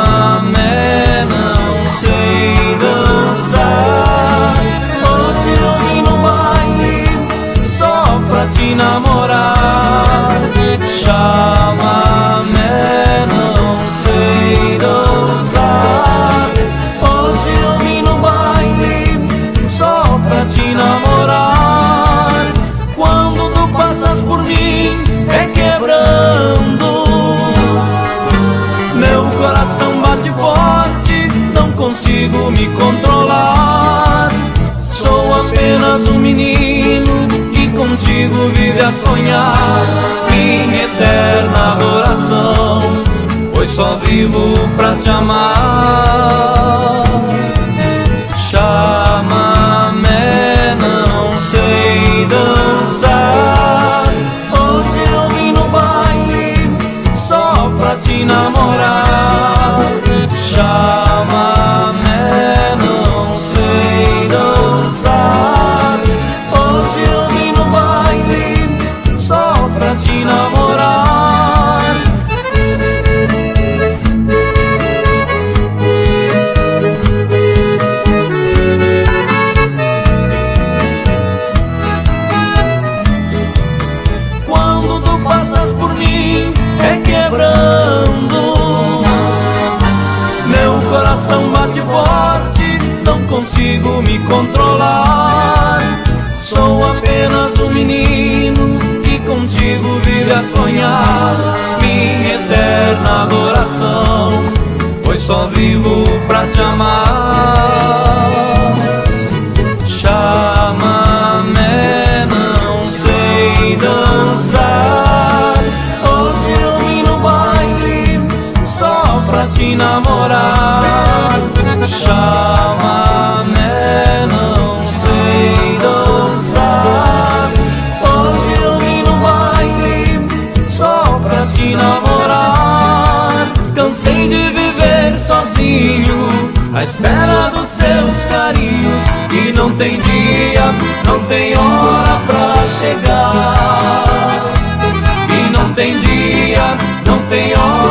Chamamé, não sei dançar. Hoje eu vim no baile só pra te namorar. Chamamé, não sei dançar. Hoje eu vim no baile só pra te namorar. Quando tu passas por mim é quebrando. Meu coração bate forte, não consigo me controlar. Sou apenas um menino que contigo vive a sonhar. Minha eterna adoração, pois só vivo pra te amar. Chamamé, não sei dançar. Hoje eu vim no baile só pra te namorar. Chamamé, não sei dançar. Hoje eu vim no baile só pra te namorar. Quando tu passas por mim é quebrando. Meu coração bate forte, não consigo me controlar. Sou apenas um menino que contigo vive a sonhar. Minha eterna adoração, pois só vivo pra te amar. Chamamé, não sei dançar. Hoje eu vim no baile só pra te namorar. Chamamé, não sei dançar. Hoje eu vim no baile só pra te namorar. Cansei de viver sozinho à espera dos seus carinhos. E não tem dia, não tem hora pra chegar. E não tem dia, não tem hora